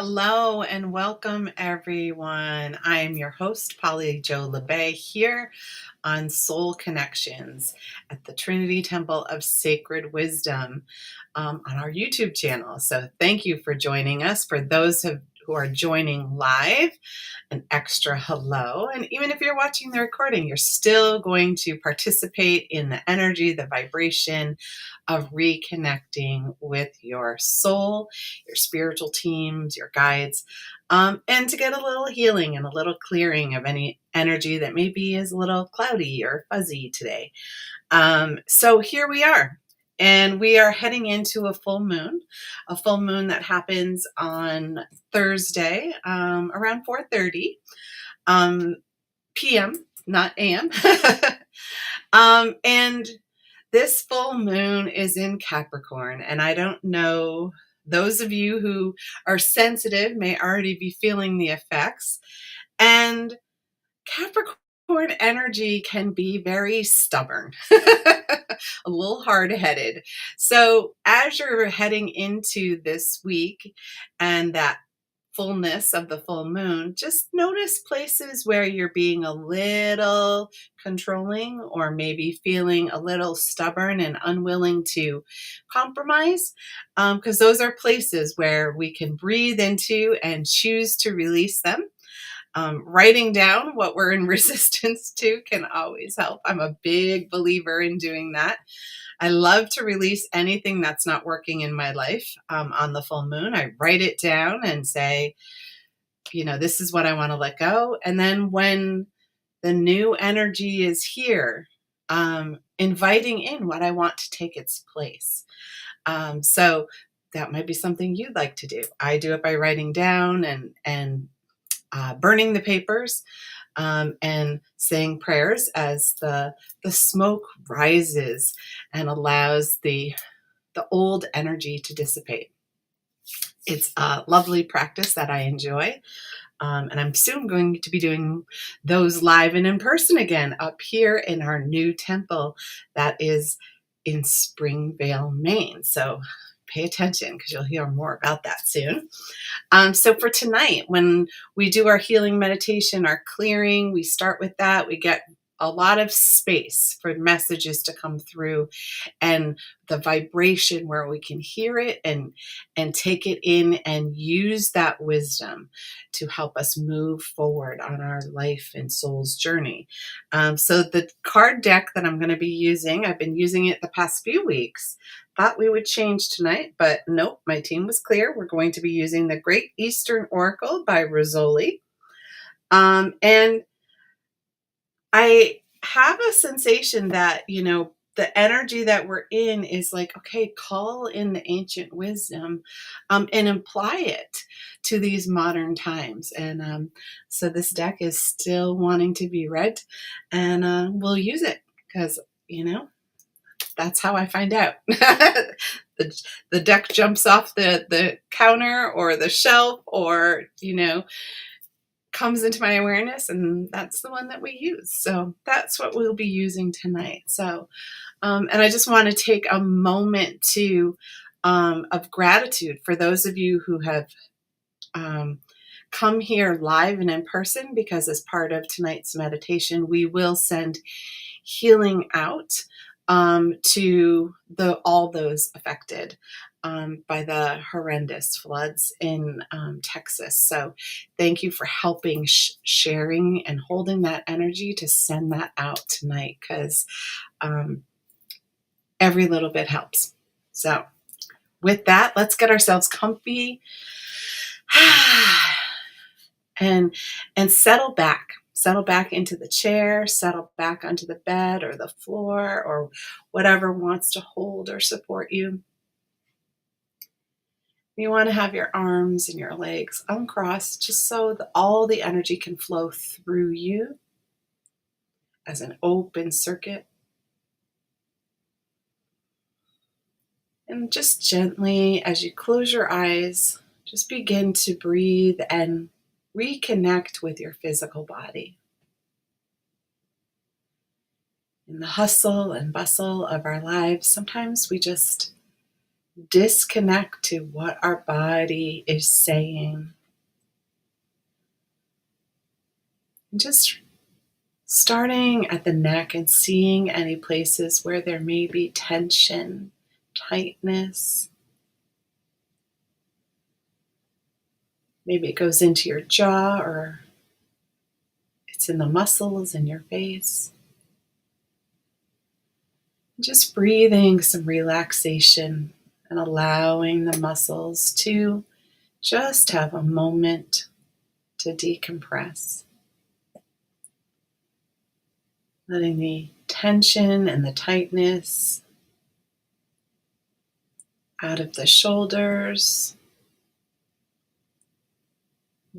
Hello and welcome, everyone. I am your host, Polly Jo Labbe, here on Soul Connections at the Trinity Temple of Sacred Wisdom on our YouTube channel. So, thank you for joining us. For those who are joining live, an extra hello. And even if you're watching the recording, you're still going to participate in the energy, the vibration of reconnecting with your soul, your spiritual teams, your guides, and to get a little healing and a little clearing of any energy that maybe is a little cloudy or fuzzy today. So here we are. And we are heading into a full moon that happens on Thursday around 4:30 p.m., not a.m. And this full moon is in Capricorn. And I don't know, those of you who are sensitive may already be feeling the effects. And Capricorn energy can be very stubborn, a little hard-headed. So as you're heading into this week and that fullness of the full moon, just notice places where you're being a little controlling or maybe feeling a little stubborn and unwilling to compromise, because those are places where we can breathe into and choose to release them. Writing down what we're in resistance to can always help. I'm a big believer in doing that. I love to release anything that's not working in my life on the full moon. I write it down and say, this is what I want to let go. And then when the new energy is here, inviting in what I want to take its place. So that might be something you'd like to do. I do it by writing down and burning the papers, and saying prayers as the smoke rises and allows the old energy to dissipate. It's a lovely practice that I enjoy. And I'm soon going to be doing those live and in person again up here in our new temple that is in Springvale, Maine. So pay attention because you'll hear more about that soon. So for tonight, when we do our healing meditation, our clearing, we start with that. We get a lot of space for messages to come through and the vibration where we can hear it and take it in and use that wisdom to help us move forward on our life and soul's journey. So the card deck that I'm going to be using, I've been using it the past few weeks. Thought we would change tonight, but nope, my team was clear. We're going to be using the Great Eastern Oracle by Rassouli. And I have a sensation that, the energy that we're in is like, okay, call in the ancient wisdom and apply it to these modern times. And so this deck is still wanting to be read, and we'll use it because, that's how I find out. the deck jumps off the counter or the shelf or, comes into my awareness, and that's the one that we use. So that's what we'll be using tonight. So, and I just want to take a moment of gratitude for those of you who have come here live and in person, because as part of tonight's meditation, we will send healing out to all those affected by the horrendous floods in Texas. So thank you for helping, sharing, and holding that energy to send that out tonight, because every little bit helps. So with that, let's get ourselves comfy and settle back. Settle back into the chair, settle back onto the bed or the floor or whatever wants to hold or support you. You want to have your arms and your legs uncrossed just so that all the energy can flow through you as an open circuit. And just gently, as you close your eyes, just begin to breathe and reconnect with your physical body. In the hustle and bustle of our lives, sometimes we just disconnect to what our body is saying. And just starting at the neck and seeing any places where there may be tension, tightness. Maybe it goes into your jaw or it's in the muscles in your face. Just breathing some relaxation and allowing the muscles to just have a moment to decompress. Letting the tension and the tightness out of the shoulders,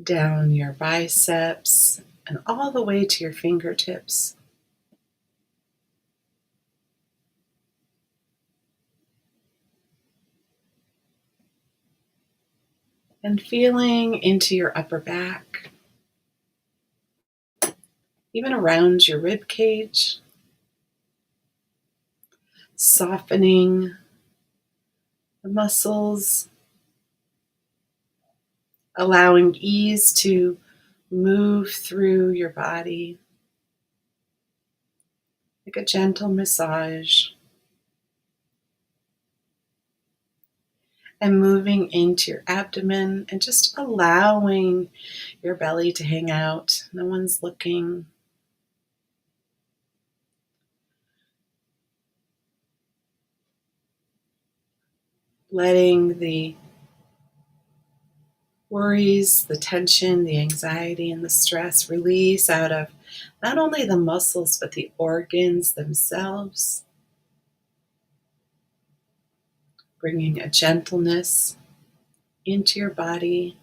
down your biceps, and all the way to your fingertips. And feeling into your upper back, even around your rib cage, softening the muscles, allowing ease to move through your body like a gentle massage. And moving into your abdomen and just allowing your belly to hang out. No one's looking. Letting the worries, the tension, the anxiety, and the stress release out of not only the muscles, but the organs themselves. Bringing a gentleness into your body,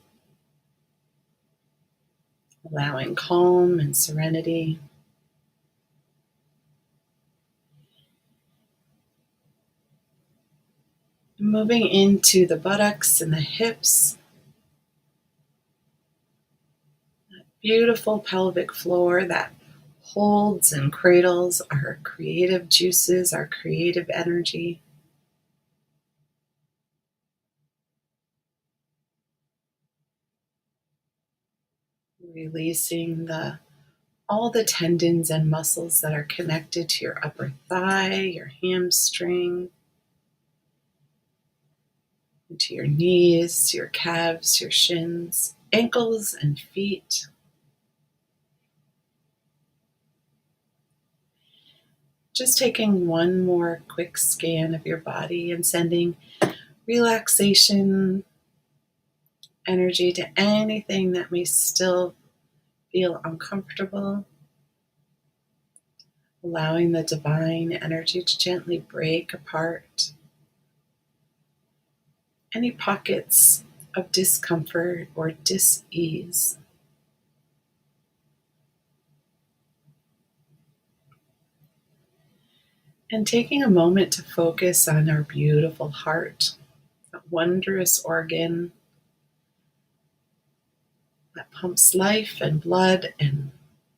allowing calm and serenity. Moving into the buttocks and the hips. That beautiful pelvic floor that holds and cradles our creative juices, our creative energy. Releasing all the tendons and muscles that are connected to your upper thigh, your hamstring, to your knees, your calves, your shins, ankles, and feet. Just taking one more quick scan of your body and sending relaxation energy to anything that may still feel uncomfortable. Allowing the divine energy to gently break apart any pockets of discomfort or dis-ease. And taking a moment to focus on our beautiful heart, that wondrous organ that pumps life and blood and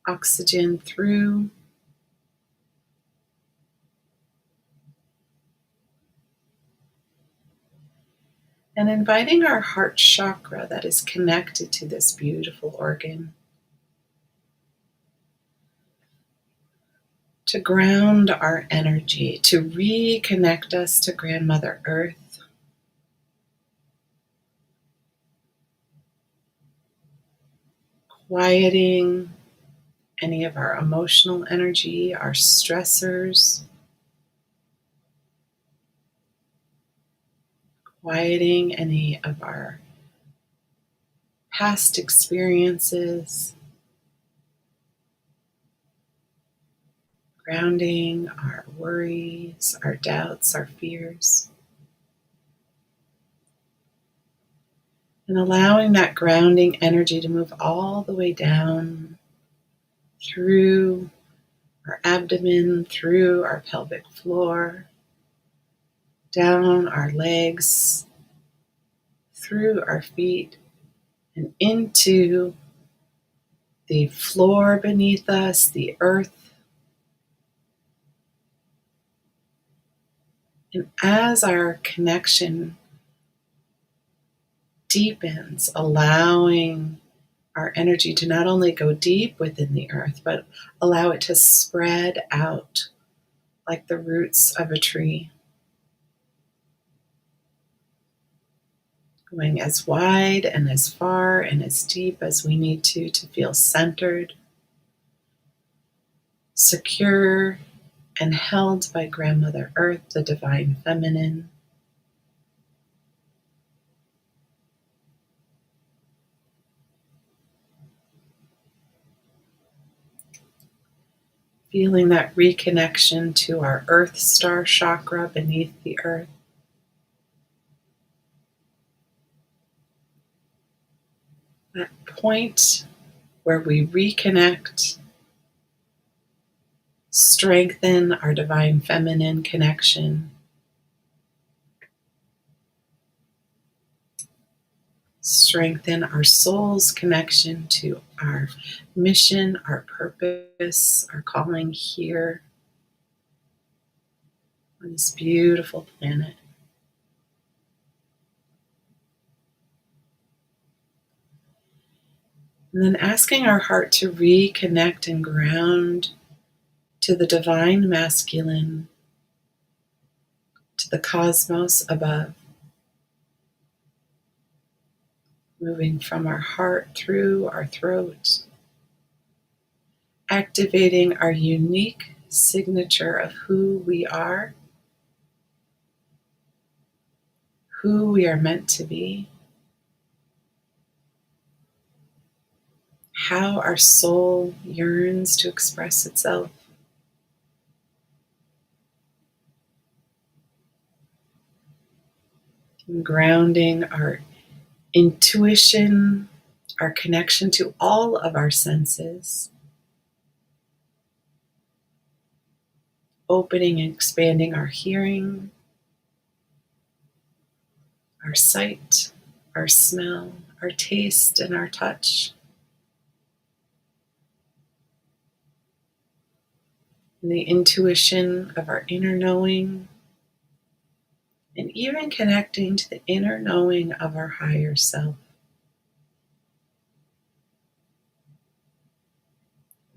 oxygen through. And inviting our heart chakra that is connected to this beautiful organ to ground our energy, to reconnect us to Grandmother Earth. Quieting any of our emotional energy, our stressors. Quieting any of our past experiences. Grounding our worries, our doubts, our fears. And allowing that grounding energy to move all the way down through our abdomen, through our pelvic floor, down our legs, through our feet, and into the floor beneath us, the earth. And as our connection deepens, allowing our energy to not only go deep within the earth, but allow it to spread out like the roots of a tree, going as wide and as far and as deep as we need to feel centered, secure, and held by Grandmother Earth, the Divine Feminine. Feeling that reconnection to our Earth Star chakra beneath the earth. That point where we reconnect, strengthen our Divine Feminine connection, strengthen our soul's connection to our mission, our purpose, our calling here on this beautiful planet. And then asking our heart to reconnect and ground to the divine masculine, to the cosmos above, moving from our heart through our throat, activating our unique signature of who we are meant to be, how our soul yearns to express itself. And grounding our intuition, our connection to all of our senses, opening and expanding our hearing, our sight, our smell, our taste, and our touch. And the intuition of our inner knowing, and even connecting to the inner knowing of our higher self.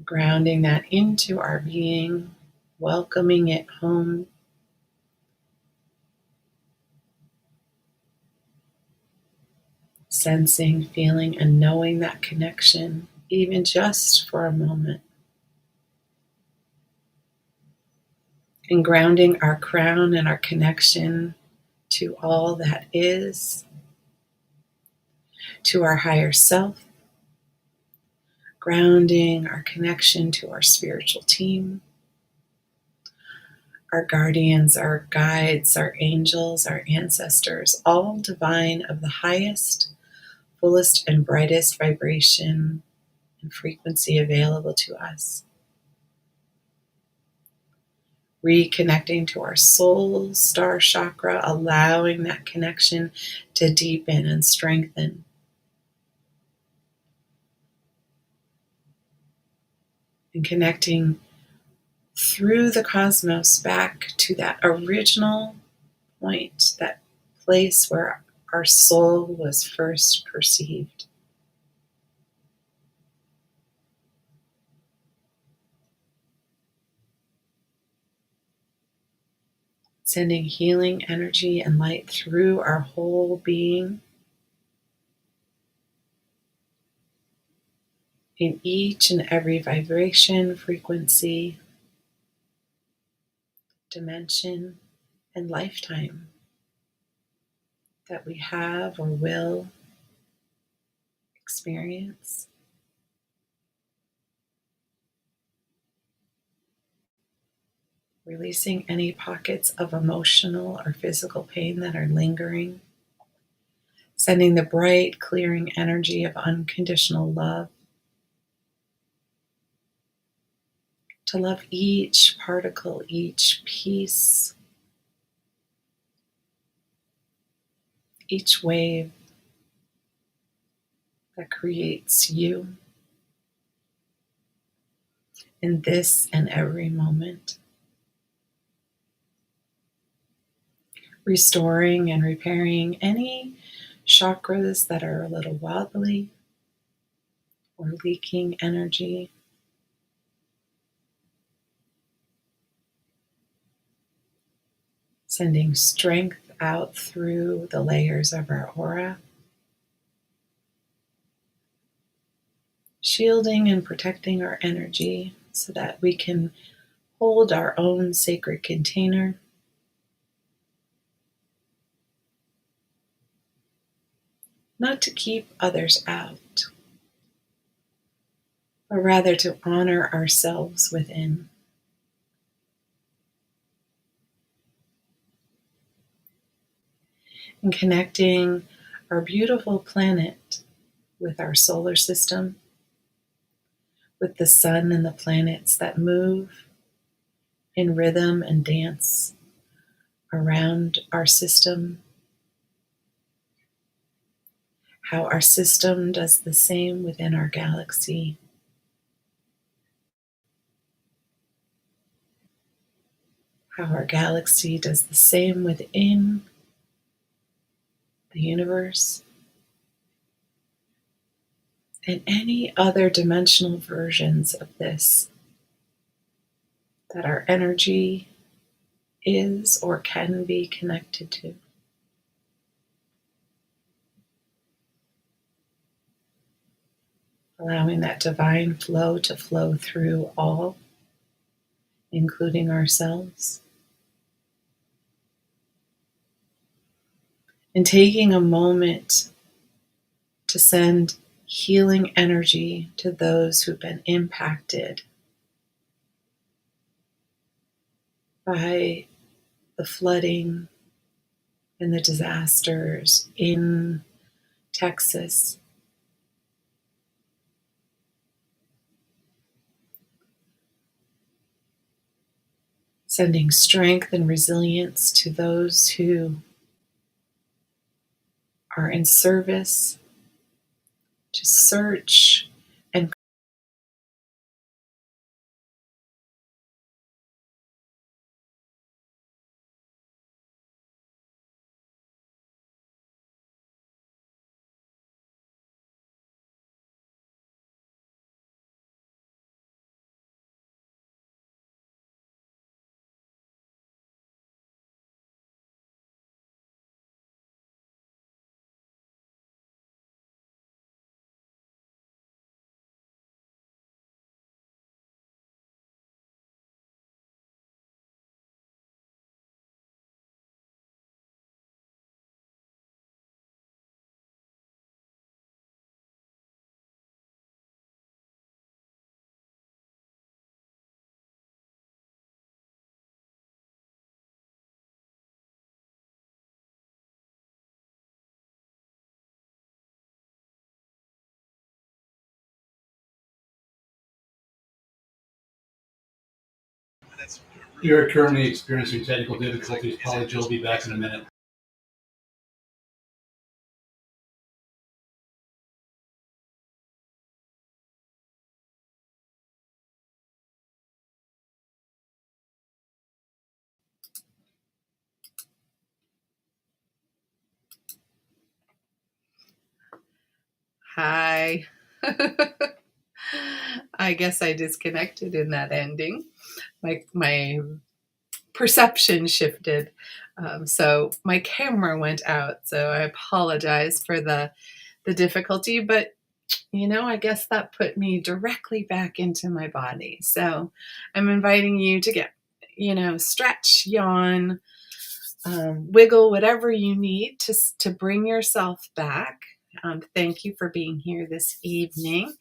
Grounding that into our being, welcoming it home. Sensing, feeling, and knowing that connection, even just for a moment. And grounding our crown and our connection to all that is, to our higher self, grounding our connection to our spiritual team, our guardians, our guides, our angels, our ancestors, all divine of the highest, fullest, and brightest vibration and frequency available to us. Reconnecting to our soul star chakra, allowing that connection to deepen and strengthen. And connecting through the cosmos back to that original point, that place where our soul was first perceived. Sending healing energy and light through our whole being, in each and every vibration, frequency, dimension, and lifetime that we have or will experience. Releasing any pockets of emotional or physical pain that are lingering. Sending the bright, clearing energy of unconditional love to love each particle, each piece, each wave that creates you in this and every moment. Restoring and repairing any chakras that are a little wobbly or leaking energy. Sending strength out through the layers of our aura, shielding and protecting our energy so that we can hold our own sacred container. Not to keep others out, but rather to honor ourselves within. And connecting our beautiful planet with our solar system, with the sun and the planets that move in rhythm and dance around our system. How our system does the same within our galaxy. How our galaxy does the same within the universe. And any other dimensional versions of this that our energy is or can be connected to. Allowing that divine flow to flow through all, including ourselves. And taking a moment to send healing energy to those who've been impacted by the flooding and the disasters in Texas. Sending strength and resilience to those who are in service to search and You're currently experiencing technical difficulties. Probably Jill will be back in a minute. hi. I guess I disconnected in that ending. My perception shifted. So my camera went out. So I apologize for the difficulty, but I guess that put me directly back into my body. So I'm inviting you to get, stretch, yawn, wiggle, whatever you need to bring yourself back. Thank you for being here this evening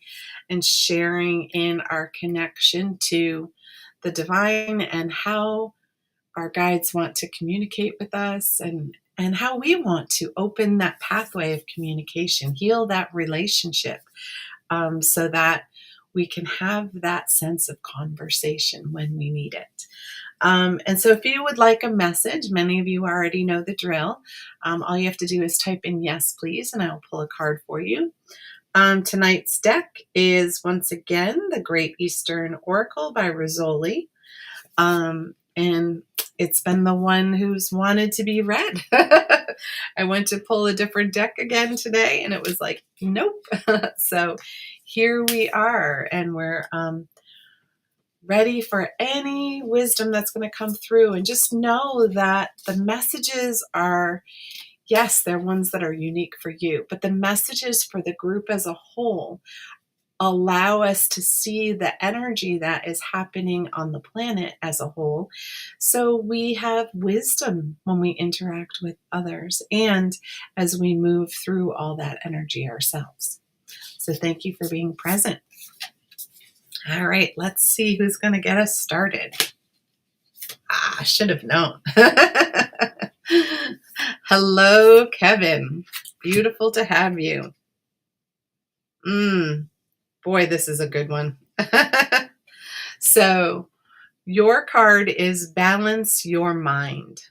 and sharing in our connection to the divine and how our guides want to communicate with us and how we want to open that pathway of communication, heal that relationship, so that we can have that sense of conversation when we need it. And so if you would like a message, many of you already know the drill. All you have to do is type in yes, please, and I'll pull a card for you. Tonight's deck is once again the Great Eastern Oracle by Rassouli. And it's been the one who's wanted to be read. I went to pull a different deck again today, and it was like, nope. So here we are, and we're ready for any wisdom that's going to come through. And just know that the messages are, yes, they're ones that are unique for you, but the messages for the group as a whole allow us to see the energy that is happening on the planet as a whole. So we have wisdom when we interact with others and as we move through all that energy ourselves. So thank you for being present. All right, let's see who's going to get us started. I should have known. Hello, Kevin. Beautiful to have you. Boy, this is a good one. So, your card is Balance Your Mind.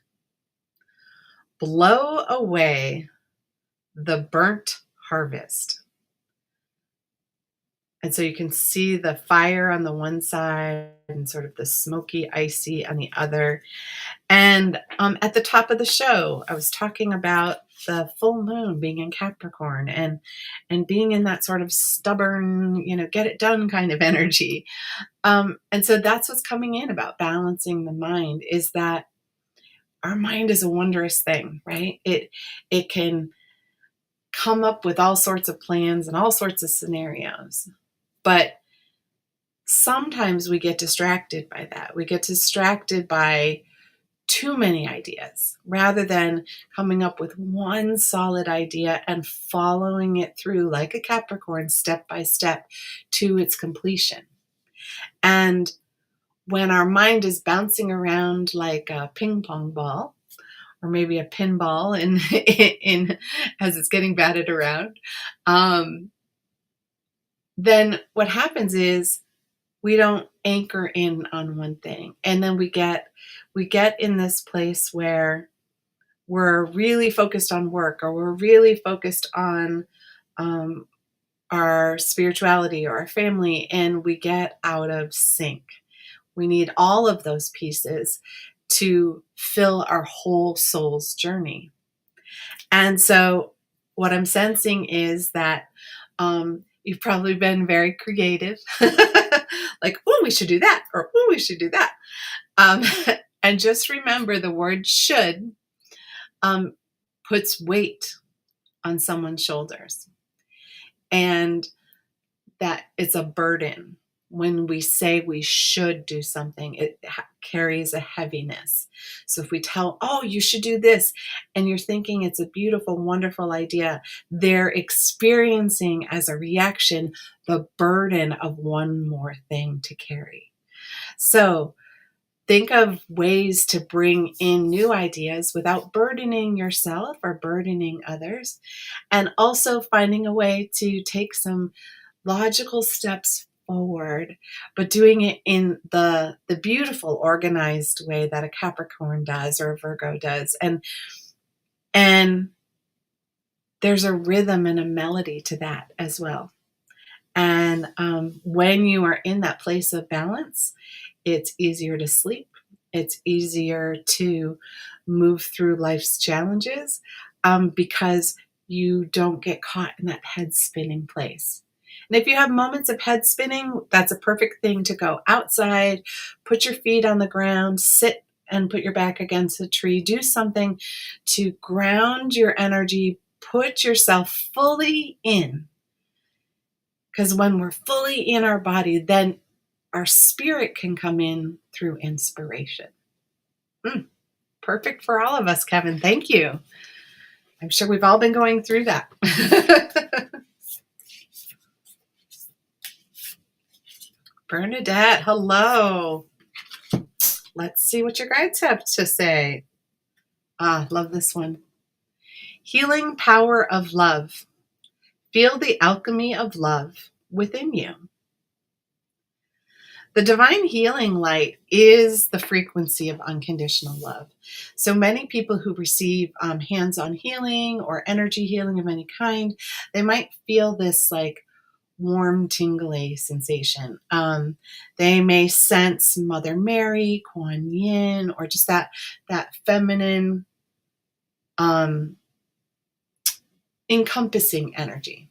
Blow away the burnt harvest. And so you can see the fire on the one side and sort of the smoky, icy on the other. And at the top of the show, I was talking about the full moon being in Capricorn and being in that sort of stubborn, get it done kind of energy. And so that's what's coming in about balancing the mind, is that our mind is a wondrous thing, right? It can come up with all sorts of plans and all sorts of scenarios. But sometimes we get distracted by that. We get distracted by too many ideas rather than coming up with one solid idea and following it through like a Capricorn, step by step to its completion. And when our mind is bouncing around like a ping pong ball, or maybe a pinball in as it's getting batted around, then what happens is we don't anchor in on one thing. And then we get in this place where we're really focused on work, or we're really focused on our spirituality or our family, and we get out of sync. We need all of those pieces to fill our whole soul's journey. And so what I'm sensing is that you've probably been very creative, like, oh, we should do that, or oh, we should do that. And just remember the word should puts weight on someone's shoulders, and that it's a burden. When we say we should do something, it carries a heaviness. So if we tell, oh, you should do this, and you're thinking it's a beautiful, wonderful idea, they're experiencing as a reaction the burden of one more thing to carry. So think of ways to bring in new ideas without burdening yourself or burdening others, and also finding a way to take some logical steps forward, but doing it in the beautiful, organized way that a Capricorn does or a Virgo does. And there's a rhythm and a melody to that as well. And when you are in that place of balance, it's easier to sleep. It's easier to move through life's challenges because you don't get caught in that head spinning place. And if you have moments of head spinning, that's a perfect thing to go outside, put your feet on the ground, sit and put your back against a tree, do something to ground your energy, put yourself fully in. Because when we're fully in our body, then our spirit can come in through inspiration. Perfect for all of us, Kevin. Thank you. I'm sure we've all been going through that. Bernadette, hello. Let's see what your guides have to say. Love this one. Healing power of love. Feel the alchemy of love within you. The divine healing light is the frequency of unconditional love. So many people who receive hands-on healing or energy healing of any kind, they might feel this like warm, tingly sensation. They may sense Mother Mary, Kuan Yin, or just that feminine um, encompassing energy.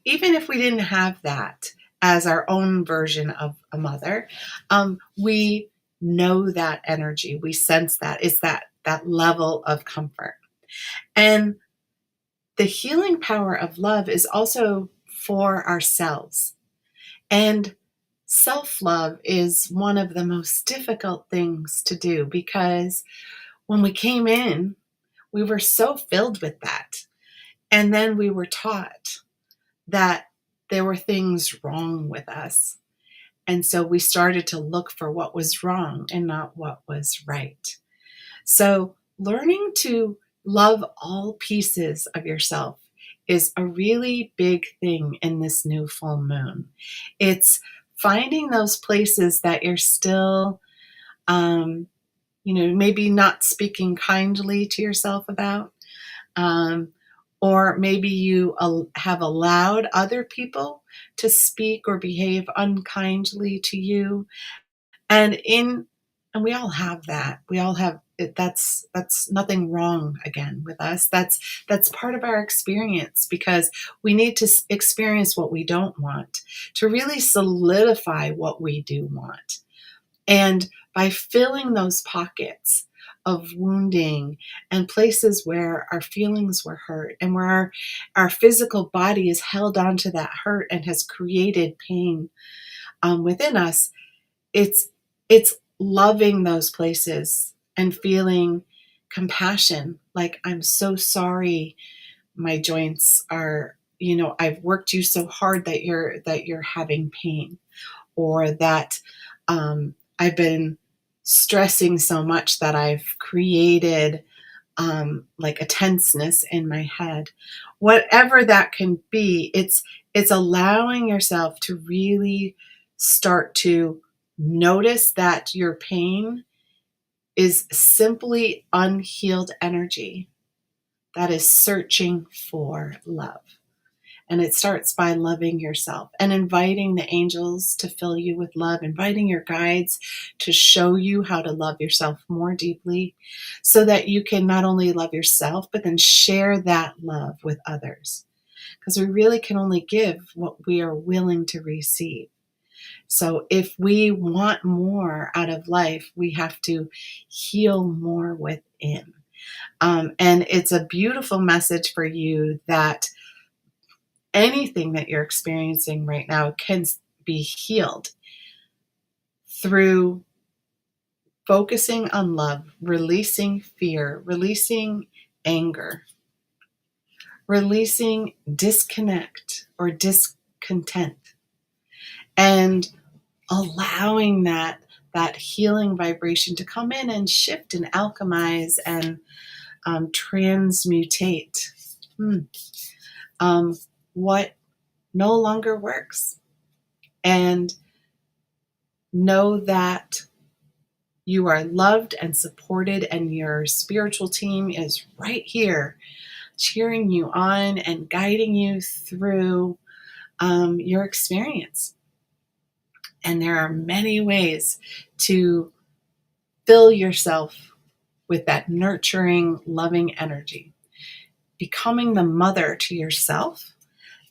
Even if we didn't have that as our own version of a mother, we know that energy. We sense that. It's that level of comfort. And the healing power of love is also for ourselves. And self-love is one of the most difficult things to do, because when we came in, we were so filled with that. And then we were taught that there were things wrong with us. And so we started to look for what was wrong and not what was right. So learning to love all pieces of yourself is a really big thing in this new full moon. It's finding those places that you're still, maybe not speaking kindly to yourself about. Or maybe you have allowed other people to speak or behave unkindly to you. And we all have that. We all have it. That's nothing wrong again with us. That's part of our experience, because we need to experience what we don't want to really solidify what we do want. And by filling those pockets of wounding and places where our feelings were hurt and where our physical body is held onto that hurt and has created pain within us, it's loving those places and feeling compassion. Like, I'm so sorry, my joints are, I've worked you so hard that you're having pain, or that I've been stressing so much that I've created like a tenseness in my head. Whatever that can be, it's allowing yourself to really start to notice that your pain is simply unhealed energy that is searching for love. And it starts by loving yourself and inviting the angels to fill you with love, inviting your guides to show you how to love yourself more deeply, so that you can not only love yourself, but then share that love with others. Because we really can only give what we are willing to receive. So if we want more out of life, we have to heal more within. And it's a beautiful message for you that anything that you're experiencing right now can be healed through focusing on love, releasing fear, releasing anger, releasing disconnect or discontent, and allowing that healing vibration to come in and shift and alchemize and transmutate what no longer works. And know that you are loved and supported, and your spiritual team is right here cheering you on and guiding you through your experience. And there are many ways to fill yourself with that nurturing, loving energy, becoming the mother to yourself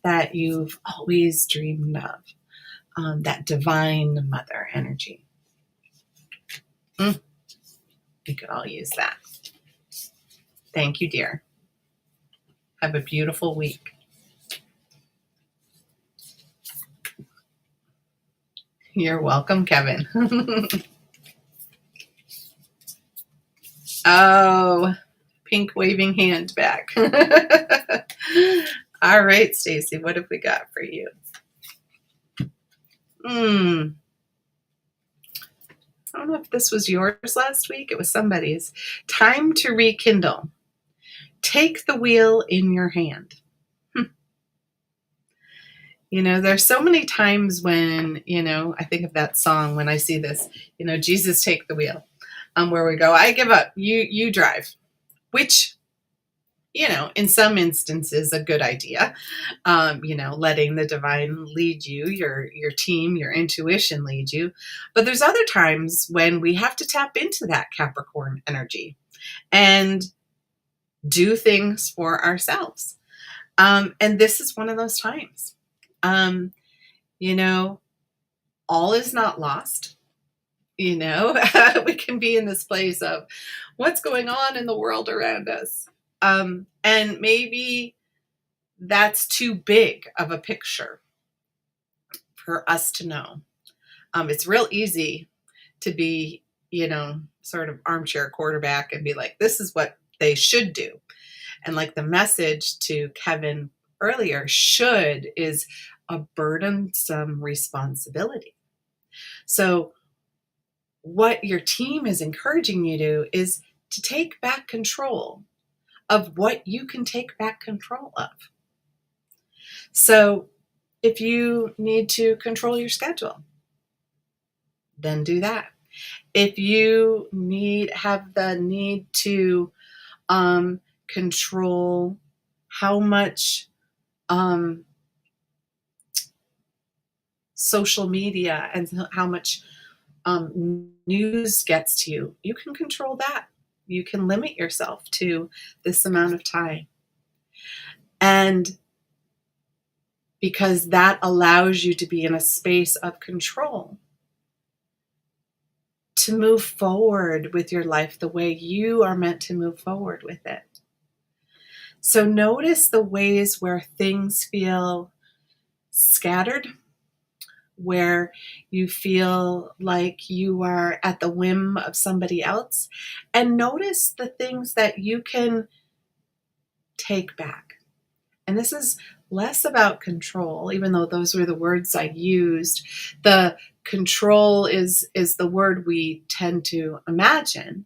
that you've always dreamed of, that divine mother energy. We could all use that. Thank you, dear. Have a beautiful week. You're welcome, Kevin. Oh, pink waving hand back. All right, Stacy, what have we got for you? I don't know if this was yours last week. It was somebody's. Time to rekindle. Take the wheel in your hand. There's so many times when, I think of that song when I see this, Jesus, take the wheel, where we go, I give up, you drive, which, in some instances, a good idea, letting the divine lead you, your team, your intuition lead you. But there's other times when we have to tap into that Capricorn energy and do things for ourselves. And this is one of those times. Um, you know, all is not lost. You know, we can be in this place of what's going on in the world around us. And maybe that's too big of a picture for us to know. It's real easy to be, sort of armchair quarterback and be like, this is what they should do. And like the message to Kevin earlier, should is a burdensome responsibility. So what your team is encouraging you to do is to take back control of what you can take back control of. So if you need to control your schedule, then do that. If you have the need to control how much social media and how much news gets to you, you can control that. You can limit yourself to this amount of time. And because that allows you to be in a space of control, to move forward with your life the way you are meant to move forward with it. So notice the ways where things feel scattered, where you feel like you are at the whim of somebody else, and notice the things that you can take back. And this is less about control, even though those were the words I used. The control is the word we tend to imagine,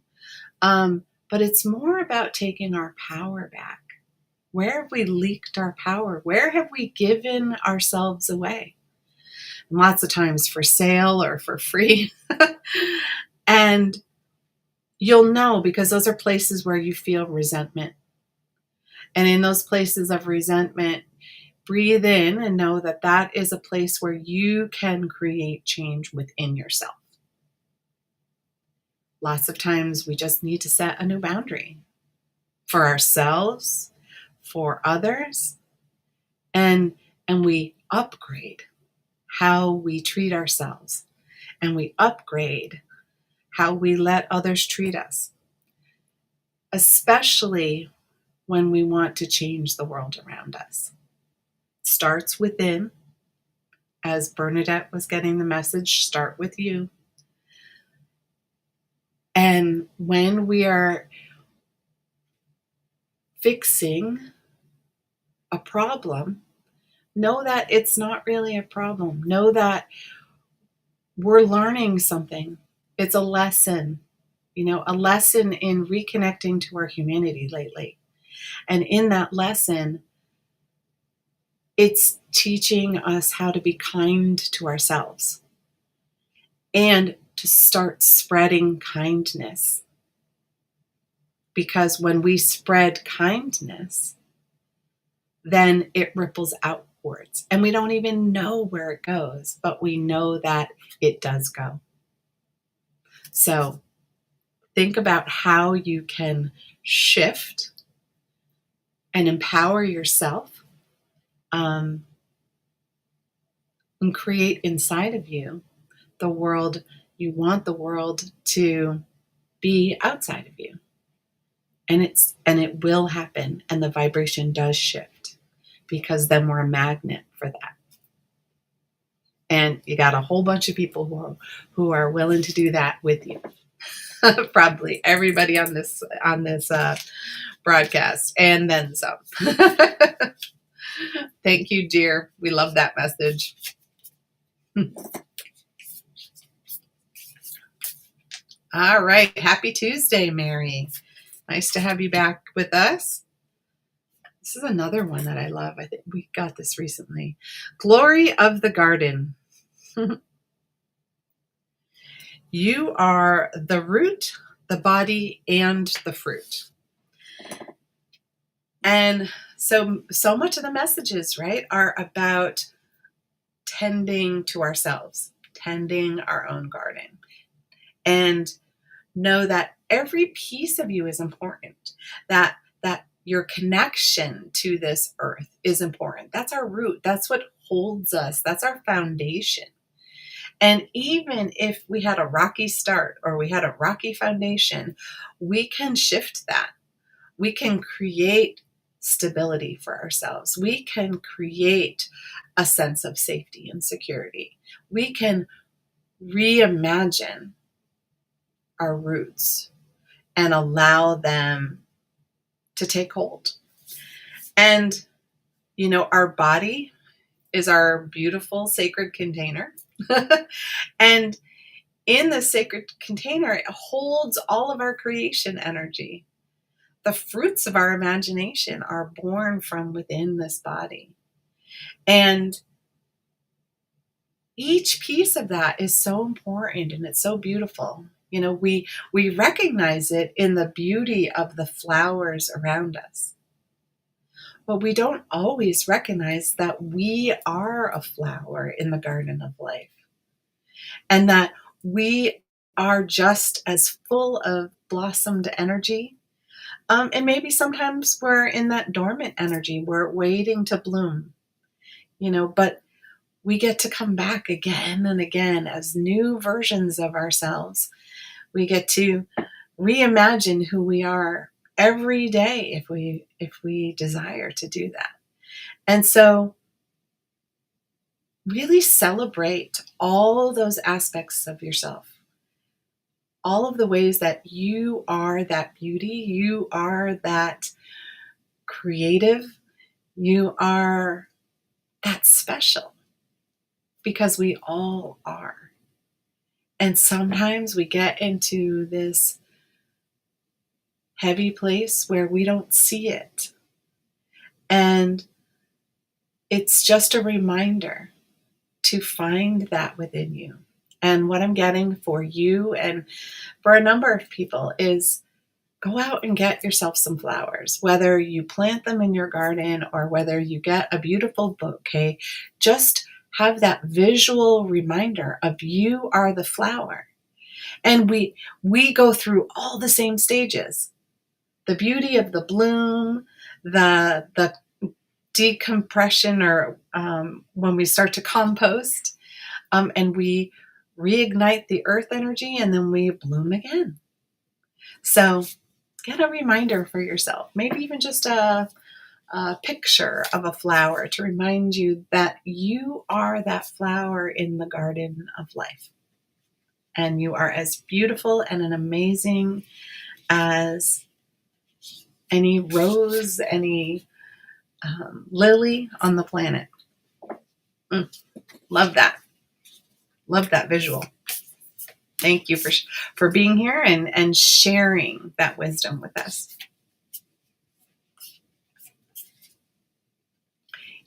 but it's more about taking our power back. Where have we leaked our power? Where have we given ourselves away? And lots of times for sale or for free. And you'll know, because those are places where you feel resentment. And in those places of resentment, breathe in and know that that is a place where you can create change within yourself. Lots of times we just need to set a new boundary for ourselves, for others, and we upgrade how we treat ourselves, and we upgrade how we let others treat us, especially when we want to change the world around us. It starts within. As Bernadette was getting the message, start with you. And when we are fixing a problem, know that it's not really a problem. Know that we're learning something. It's a lesson, a lesson in reconnecting to our humanity lately. And in that lesson, it's teaching us how to be kind to ourselves and to start spreading kindness. Because when we spread kindness, then it ripples outwards. And we don't even know where it goes, but we know that it does go. So think about how you can shift and empower yourself, and create inside of you the world you want the world to be outside of you. And it will happen, and the vibration does shift, because then we're a magnet for that. And you got a whole bunch of people who are willing to do that with you. Probably everybody on this broadcast, and then some. Thank you, dear. We love that message. All right. Happy Tuesday, Mary. Nice to have you back with us. This is another one that I love. I think we got this recently. Glory of the garden. You are the root, the body, and the fruit. And so much of the messages, right, are about tending to ourselves, tending our own garden. And know that every piece of you is important. That your connection to this earth is important. That's our root. That's what holds us. That's our foundation. And even if we had a rocky start or we had a rocky foundation, we can shift that. We can create stability for ourselves. We can create a sense of safety and security. We can reimagine our roots and allow them to take hold. And, our body is our beautiful sacred container. And in the sacred container, it holds all of our creation energy. The fruits of our imagination are born from within this body. And each piece of that is so important and it's so beautiful. We recognize it in the beauty of the flowers around us. But we don't always recognize that we are a flower in the garden of life. And that we are just as full of blossomed energy. And maybe sometimes we're in that dormant energy. We're waiting to bloom, but we get to come back again and again as new versions of ourselves. We get to reimagine who we are every day if we desire to do that. And so really celebrate all those aspects of yourself. All of the ways that you are that beauty, you are that creative, you are that special, because we all are. And sometimes we get into this heavy place where we don't see it. And it's just a reminder to find that within you. And what I'm getting for you and for a number of people is go out and get yourself some flowers, whether you plant them in your garden or whether you get a beautiful bouquet. Just have that visual reminder of you are the flower. And we go through all the same stages. The beauty of the bloom, the decompression, or when we start to compost, and we reignite the earth energy, and then we bloom again. So get a reminder for yourself, maybe even just a picture of a flower to remind you that you are that flower in the garden of life. And you are as beautiful and an amazing as any rose, any lily on the planet. Love that. Love that visual. Thank you for being here and sharing that wisdom with us.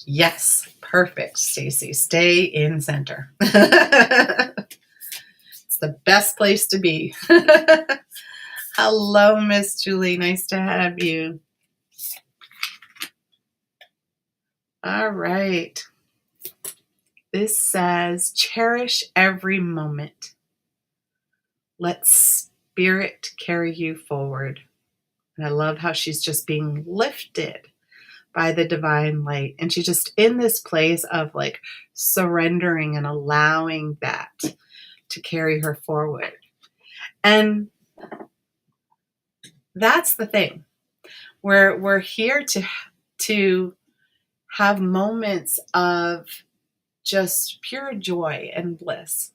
Yes, perfect, Stacy. Stay in center. It's the best place to be. Hello, Miss Julie. Nice to have you. All right. This says, cherish every moment. Let spirit carry you forward. And I love how she's just being lifted by the divine light. And she's just in this place of like surrendering and allowing that to carry her forward. And that's the thing. We're here to have moments of just pure joy and bliss.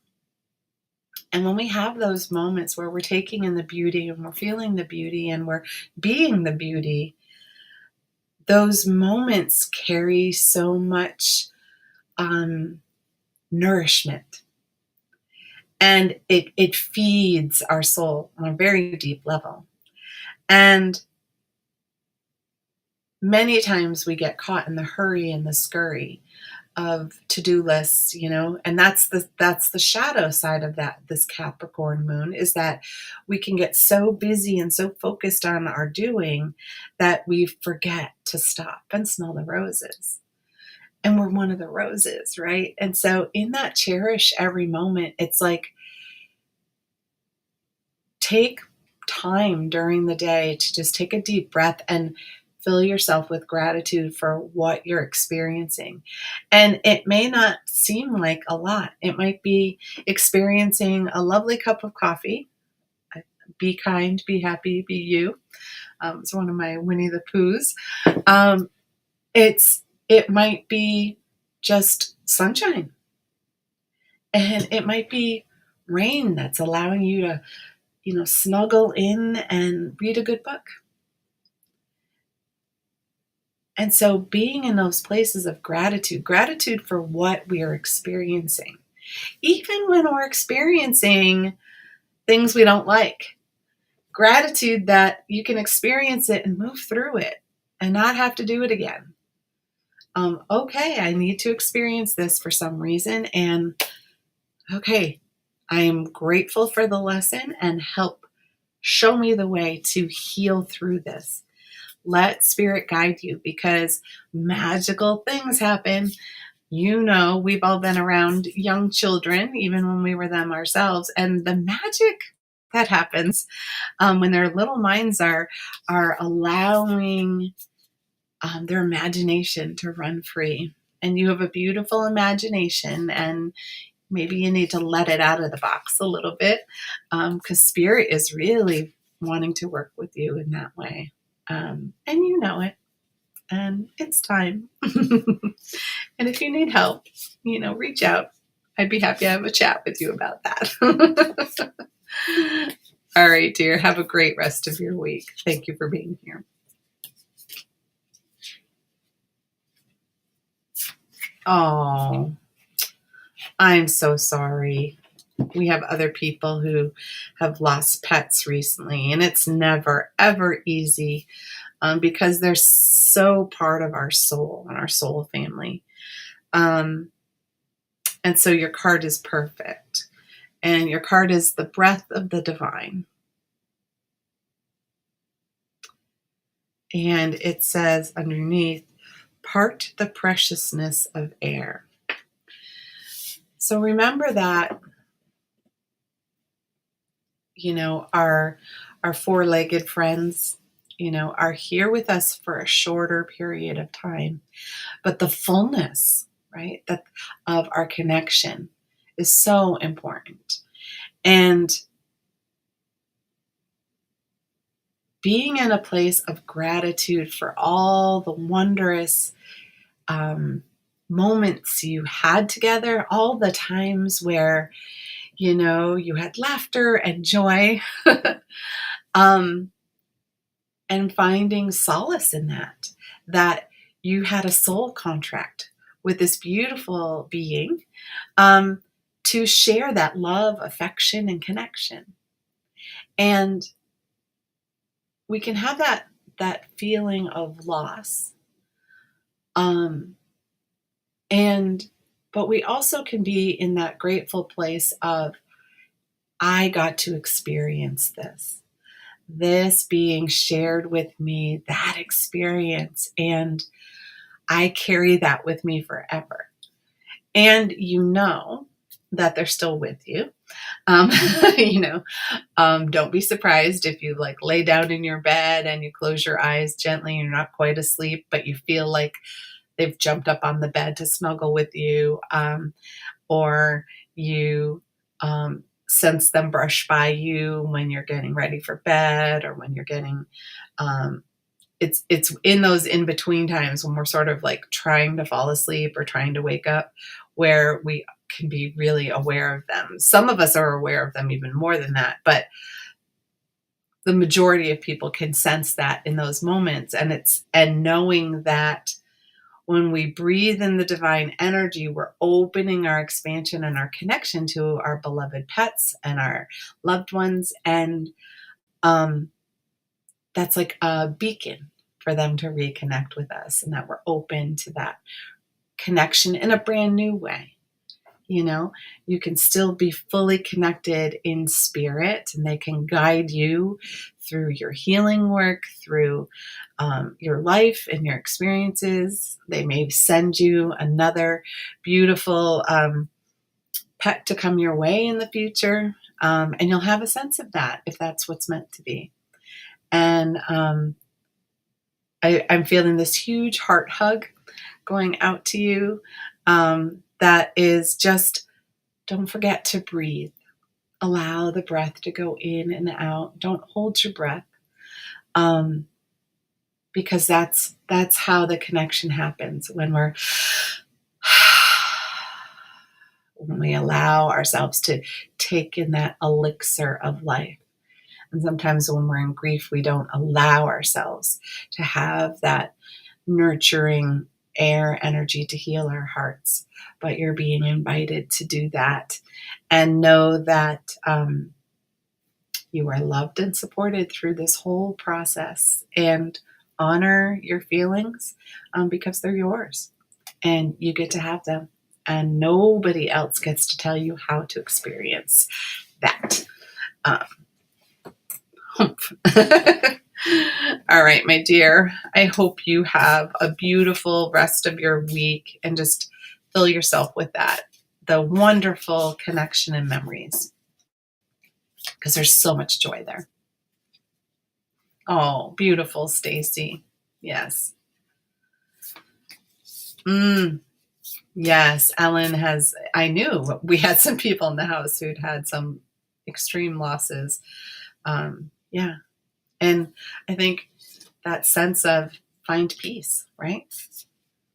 And when we have those moments where we're taking in the beauty and we're feeling the beauty and we're being the beauty, those moments carry so much nourishment. And it feeds our soul on a very deep level. And many times we get caught in the hurry and the scurry of to-do lists, and that's the shadow side of this Capricorn moon, is that we can get so busy and so focused on our doing that we forget to stop and smell the roses. And we're one of the roses, right? And so in that cherish every moment, it's like, take time during the day to just take a deep breath and fill yourself with gratitude for what you're experiencing. And it may not seem like a lot. It might be experiencing a lovely cup of coffee. Be kind, be happy, be you. It's one of my Winnie the Poohs. Um, it might be just sunshine, and it might be rain that's allowing you to, snuggle in and read a good book. And so being in those places of gratitude for what we are experiencing, even when we're experiencing things we don't like, gratitude that you can experience it and move through it and not have to do it again. Okay, I need to experience this for some reason. And okay, I am grateful for the lesson and help show me the way to heal through this. Let spirit guide you, because magical things happen. We've all been around young children, even when we were them ourselves, and the magic that happens when their little minds are allowing their imagination to run free. And you have a beautiful imagination, and maybe you need to let it out of the box a little bit, because spirit is really wanting to work with you in that way. And you know it, and it's time. And if you need help, reach out. I'd be happy to have a chat with you about that. All right, dear. Have a great rest of your week. Thank you for being here. Oh, I'm so sorry. We have other people who have lost pets recently, and it's never, ever easy because they're so part of our soul and our soul family. And so your card is perfect. And your card is the breath of the divine. And it says underneath, part the preciousness of air. So remember that, our four-legged friends, are here with us for a shorter period of time. But the fullness, right, of our connection is so important. And being in a place of gratitude for all the wondrous moments you had together, all the times where, you had laughter and joy, and finding solace in that you had a soul contract with this beautiful being, to share that love, affection, and connection. And we can have that feeling of loss. But we also can be in that grateful place of, I got to experience this being shared with me, that experience, and I carry that with me forever. And that they're still with you. Don't be surprised if you lay down in your bed and you close your eyes gently and you're not quite asleep, but you feel like they've jumped up on the bed to snuggle with you, or you sense them brush by you when you're getting ready for bed, or when you're getting it's in those in-between times when we're sort of trying to fall asleep or trying to wake up, where we can be really aware of them. Some of us are aware of them even more than that, but the majority of people can sense that in those moments. And knowing that when we breathe in the divine energy, we're opening our expansion and our connection to our beloved pets and our loved ones. And that's like a beacon for them to reconnect with us, and that we're open to that connection in a brand new way. You can still be fully connected in spirit, and they can guide you through your healing work, through your life and your experiences. They may send you another beautiful pet to come your way in the future, and you'll have a sense of that if that's what's meant to be. And I'm feeling this huge heart hug going out to you. That is just, don't forget to breathe. Allow the breath to go in and out. Don't hold your breath. Um, because that's how the connection happens, when we allow ourselves to take in that elixir of life. And sometimes when we're in grief, we don't allow ourselves to have that nurturing air energy to heal our hearts. But you're being invited to do that, and know that you are loved and supported through this whole process, and honor your feelings, because they're yours and you get to have them. And nobody else gets to tell you how to experience that. All right, my dear, I hope you have a beautiful rest of your week, and just fill yourself with that, the wonderful connection and memories, because there's so much joy there. Oh, beautiful, Stacy. Yes. Yes, Ellen has. I knew we had some people in the house who'd had some extreme losses. Yeah. And I think that sense of find peace, right?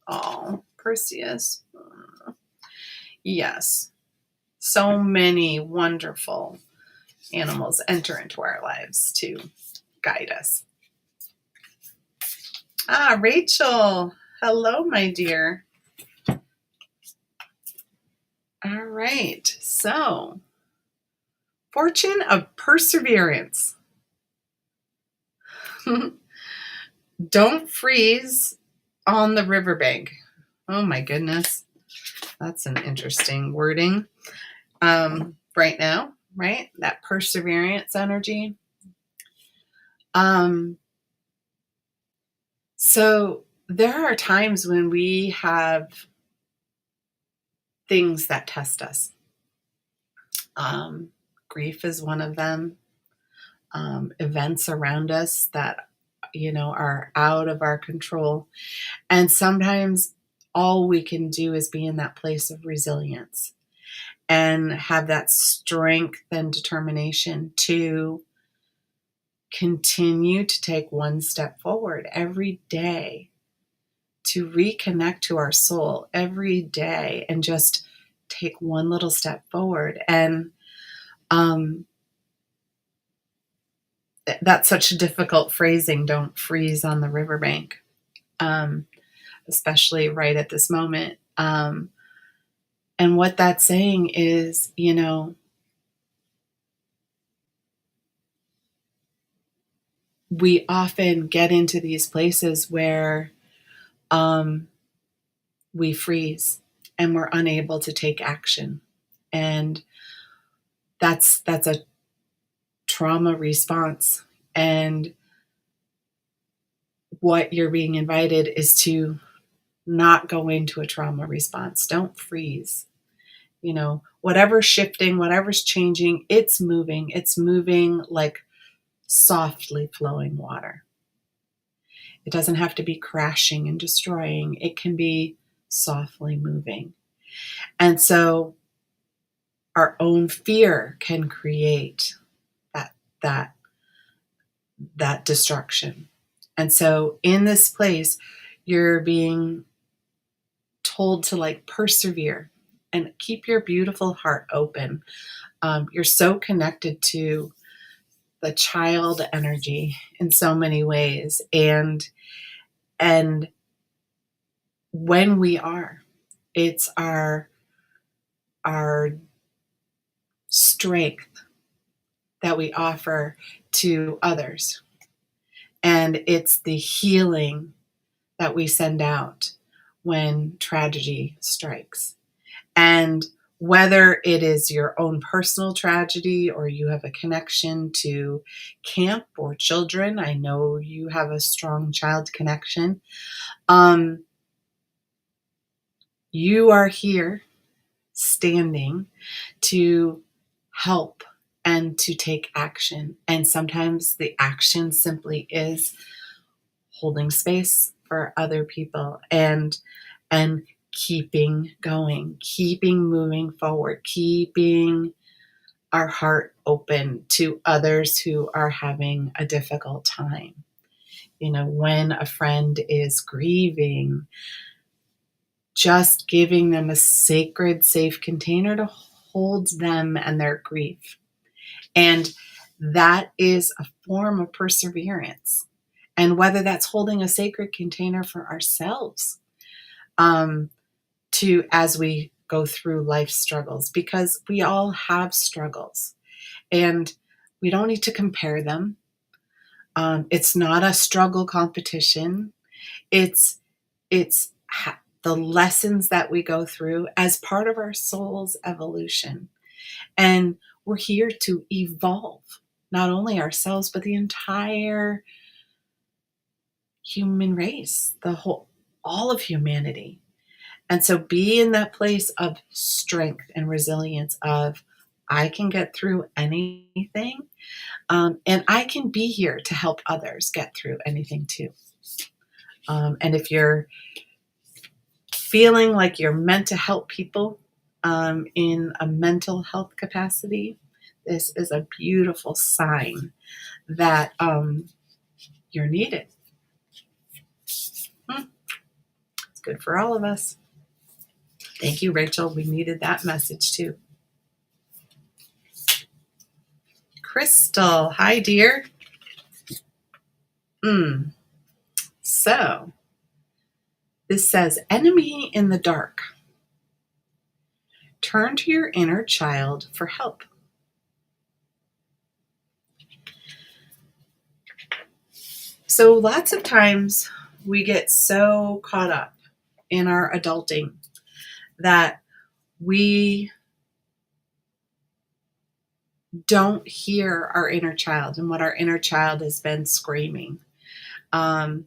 Oh, Perseus. Yes. So many wonderful animals enter into our lives to guide us. Ah, Rachel. Hello, my dear. All right. So, fortune of perseverance. Don't freeze on the riverbank. Oh my goodness. That's an interesting wording. Right now, right? That perseverance energy. So there are times when we have things that test us. Grief is one of them. Events around us that, are out of our control. And sometimes all we can do is be in that place of resilience and have that strength and determination to continue to take one step forward every day, to reconnect to our soul every day, and just take one little step forward. And that's such a difficult phrasing, don't freeze on the riverbank, especially right at this moment. And what that's saying is, we often get into these places where we freeze and we're unable to take action. And that's a trauma response. And what you're being invited is to not go into a trauma response. Don't freeze. Whatever's shifting, whatever's changing, it's moving. It's moving like softly flowing water. It doesn't have to be crashing and destroying. It can be softly moving. And so our own fear can create that destruction. And so in this place, you're being told to persevere and keep your beautiful heart open. You're so connected to the child energy in so many ways. And when we are, it's our strength that we offer to others. And it's the healing that we send out when tragedy strikes. And whether it is your own personal tragedy or you have a connection to camp or children, I know you have a strong child connection. You are here standing to help and to take action. And sometimes the action simply is holding space for other people, and keeping going, keeping moving forward, keeping our heart open to others who are having a difficult time. When a friend is grieving, just giving them a sacred, safe container to hold them and their grief. And that is a form of perseverance. And whether that's holding a sacred container for ourselves, to as we go through life struggles, because we all have struggles and we don't need to compare them. It's not a struggle competition. It's the lessons that we go through as part of our soul's evolution. And we're here to evolve, not only ourselves, but the entire human race, all of humanity. And so be in that place of strength and resilience of, I can get through anything, and I can be here to help others get through anything too. And if you're feeling like you're meant to help people in a mental health capacity, this is a beautiful sign that you're needed. It's good for all of us. Thank you, Rachel. We needed that message too. Crystal, hi, dear. So, this says, enemy in the dark. Turn to your inner child for help. So lots of times we get so caught up in our adulting that we don't hear our inner child and what our inner child has been screaming. And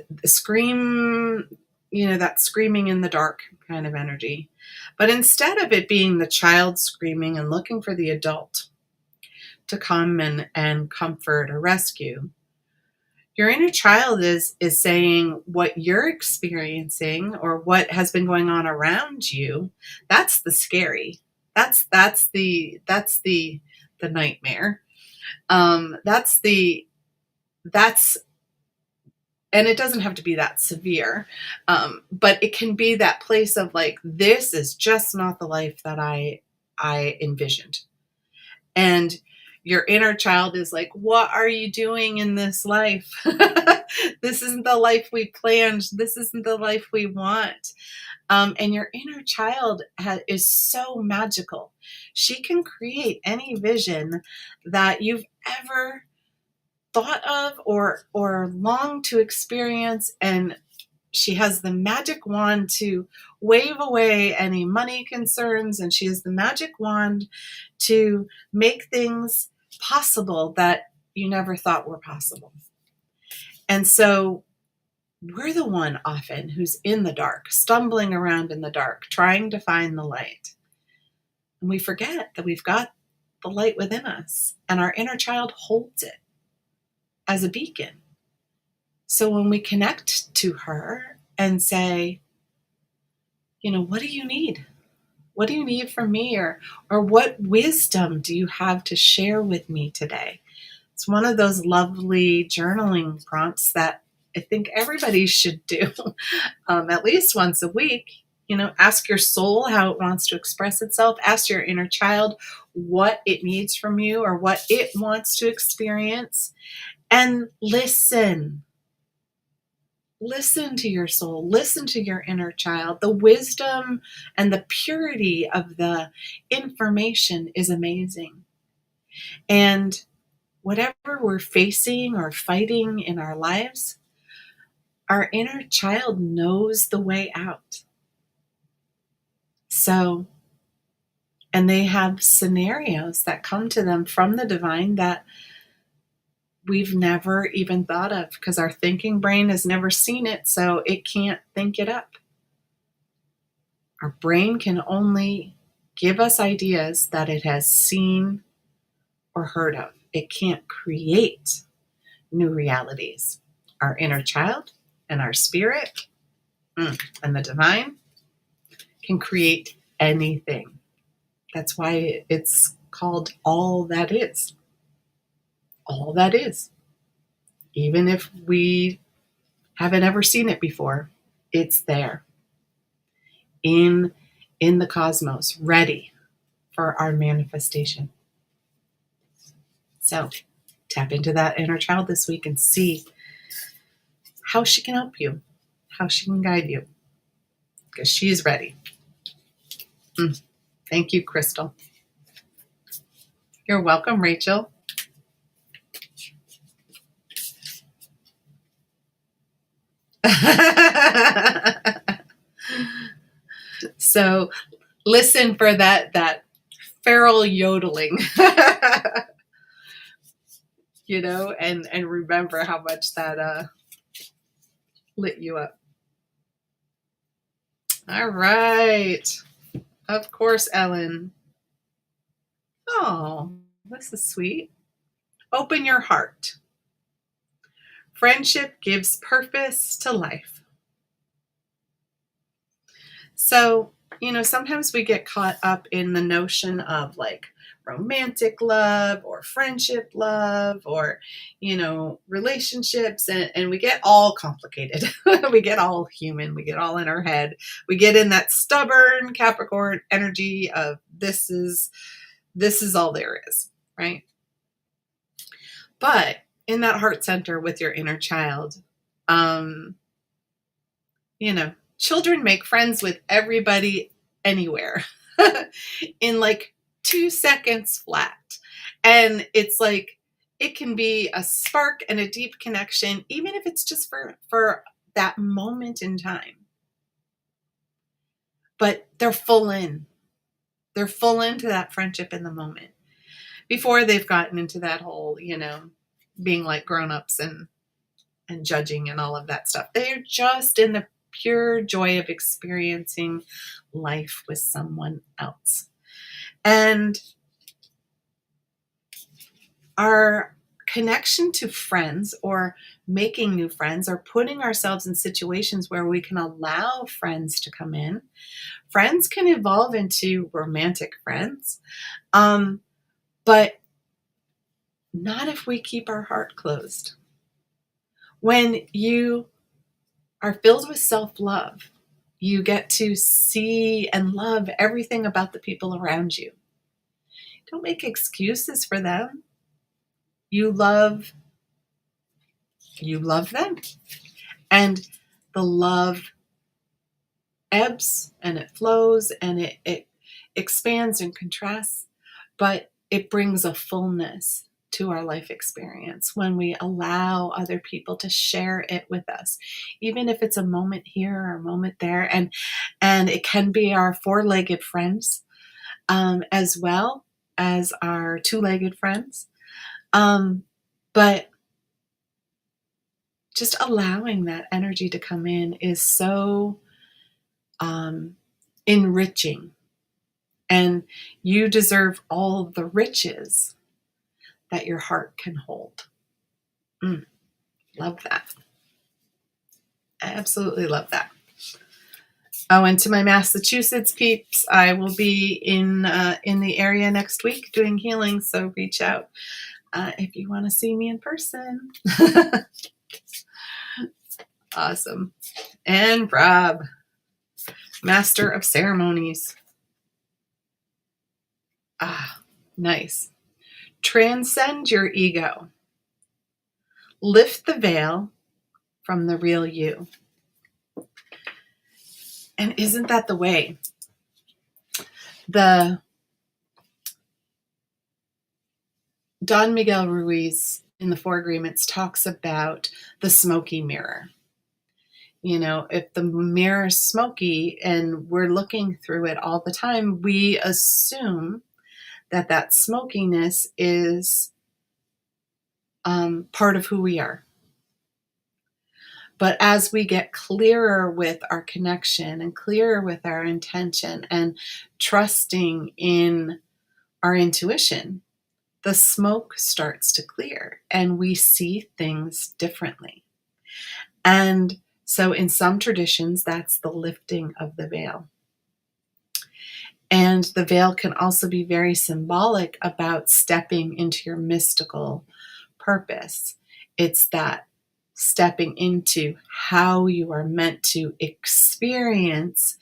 the scream, that screaming in the dark kind of energy. But instead of it being the child screaming and looking for the adult to come and comfort or rescue, your inner child is saying what you're experiencing or what has been going on around you. That's the scary. That's the nightmare. And it doesn't have to be that severe, but it can be that place of like, this is just not the life that I envisioned. And your inner child is like, what are you doing in this life? This isn't the life we planned. This isn't the life we want. And your inner child is so magical. She can create any vision that you've ever thought of or longed to experience, and she has the magic wand to wave away any money concerns, and she has the magic wand to make things possible that you never thought were possible. And so we're the one often who's in the dark, stumbling around in the dark, trying to find the light. And we forget that we've got the light within us, and our inner child holds it as a beacon. So when we connect to her and say, what do you need? What do you need from me? Or what wisdom do you have to share with me today? It's one of those lovely journaling prompts that I think everybody should do at least once a week. Ask your soul how it wants to express itself. Ask your inner child what it needs from you or what it wants to experience. And listen. Listen to your soul. Listen to your inner child. The wisdom and the purity of the information is amazing. And whatever we're facing or fighting in our lives, our inner child knows the way out. So, and they have scenarios that come to them from the divine that we've never even thought of, because our thinking brain has never seen it, so it can't think it up. Our brain can only give us ideas that it has seen or heard of. It can't create new realities. our inner child and our spirit and the divine can create anything. That's why it's called all that is. All that is. Even if we haven't ever seen it before, it's there in the cosmos, ready for our manifestation. So tap into that inner child this week and see how she can help you, how she can guide you, because she's ready. Thank you, Crystal. You're welcome, Rachel. So listen for that feral yodeling, and remember how much that lit you up. All right. Of course, Ellen. Oh, this is sweet. Open your heart. Friendship gives purpose to life. So, sometimes we get caught up in the notion of like romantic love or friendship love or, relationships, and we get all complicated. We get all human. We get all in our head. We get in that stubborn Capricorn energy of this is all there is, right? But in that heart center with your inner child, children make friends with everybody anywhere in like 2 seconds flat. And it's like, it can be a spark and a deep connection, even if it's just for that moment in time. But they're full in. They're full into that friendship in the moment before they've gotten into that whole, being like grown-ups and judging and all of that stuff. They're just in the pure joy of experiencing life with someone else. And our connection to friends or making new friends or putting ourselves in situations where we can allow friends to come in. Friends can evolve into romantic friends, but not if we keep our heart closed. When you are filled with self-love, you get to see and love everything about the people around you. Don't make excuses for them. You love them. And the love ebbs and it flows and it expands and contrasts, but it brings a fullness to our life experience when we allow other people to share it with us, even if it's a moment here or a moment there. And it can be our 4-legged friends, as well as our 2-legged friends. But just allowing that energy to come in is so enriching, and you deserve all the riches that your heart can hold. Love that. I absolutely love that. Oh, and to my Massachusetts peeps, I will be in the area next week doing healing, so reach out if you want to see me in person. Awesome. And Rob, Master of Ceremonies. Nice. Transcend your ego. Lift the veil from the real you. And isn't that the way? The Don Miguel Ruiz in the Four Agreements talks about the smoky mirror. If the mirror is smoky and we're looking through it all the time, we assume that smokiness is part of who we are. But as we get clearer with our connection and clearer with our intention and trusting in our intuition, the smoke starts to clear and we see things differently. And so in some traditions, that's the lifting of the veil. And the veil can also be very symbolic about stepping into your mystical purpose. It's that stepping into how you are meant to experience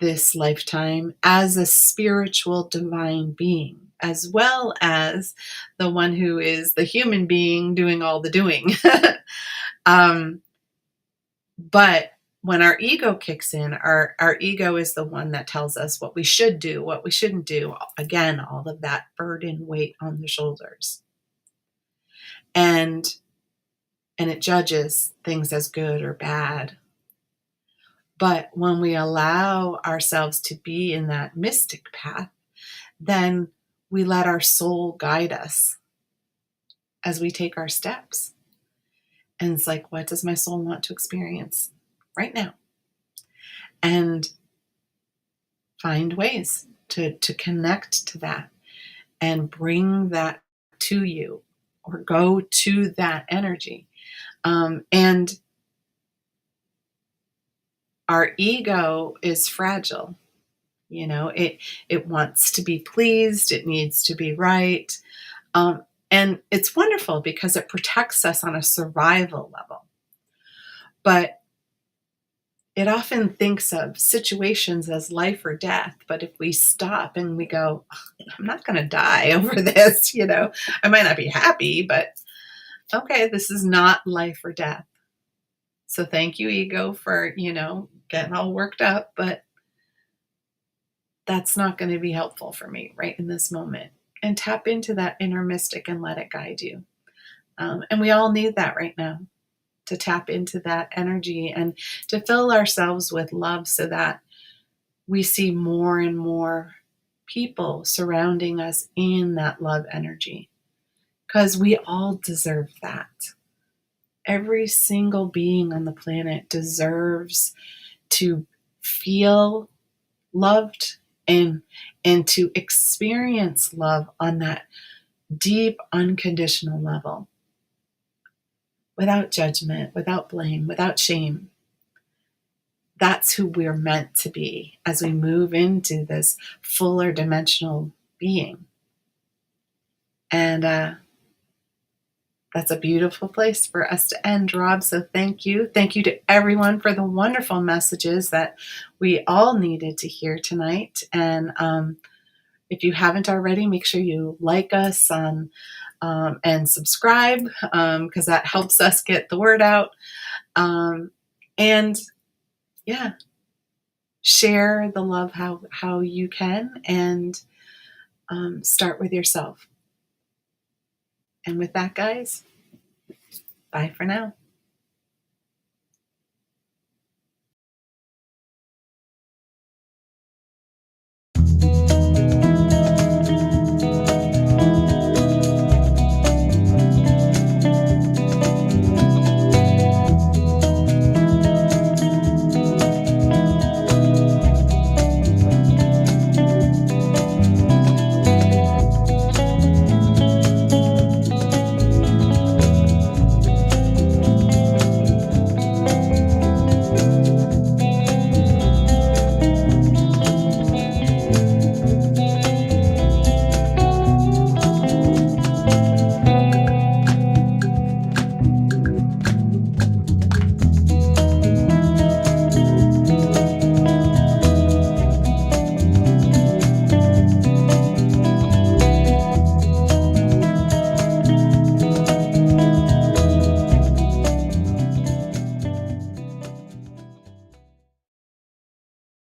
this lifetime as a spiritual divine being, as well as the one who is the human being doing all the doing. But when our ego kicks in, our ego is the one that tells us what we should do, what we shouldn't do. Again, all of that burden weight on the shoulders. And it judges things as good or bad. But when we allow ourselves to be in that mystic path, then we let our soul guide us as we take our steps. And it's like, what does my soul want to experience right now? And find ways to connect to that and bring that to you, or go to that energy. And our ego is fragile. It wants to be pleased. It needs to be right. And it's wonderful because it protects us on a survival level. But it often thinks of situations as life or death. But if we stop and we go, I'm not going to die over this, I might not be happy, but okay, this is not life or death. So thank you, ego, for, getting all worked up, but that's not going to be helpful for me right in this moment. And tap into that inner mystic and let it guide you. And we all need that right now, to tap into that energy and to fill ourselves with love so that we see more and more people surrounding us in that love energy. Because we all deserve that. Every single being on the planet deserves to feel loved and to experience love on that deep, unconditional level, without judgment, without blame, without shame. That's who we're meant to be as we move into this fuller dimensional being. And that's a beautiful place for us to end, Rob. So thank you. Thank you to everyone for the wonderful messages that we all needed to hear tonight. And if you haven't already, make sure you like us and subscribe, because that helps us get the word out. And yeah, share the love how you can, and start with yourself. And with that, guys, bye for now.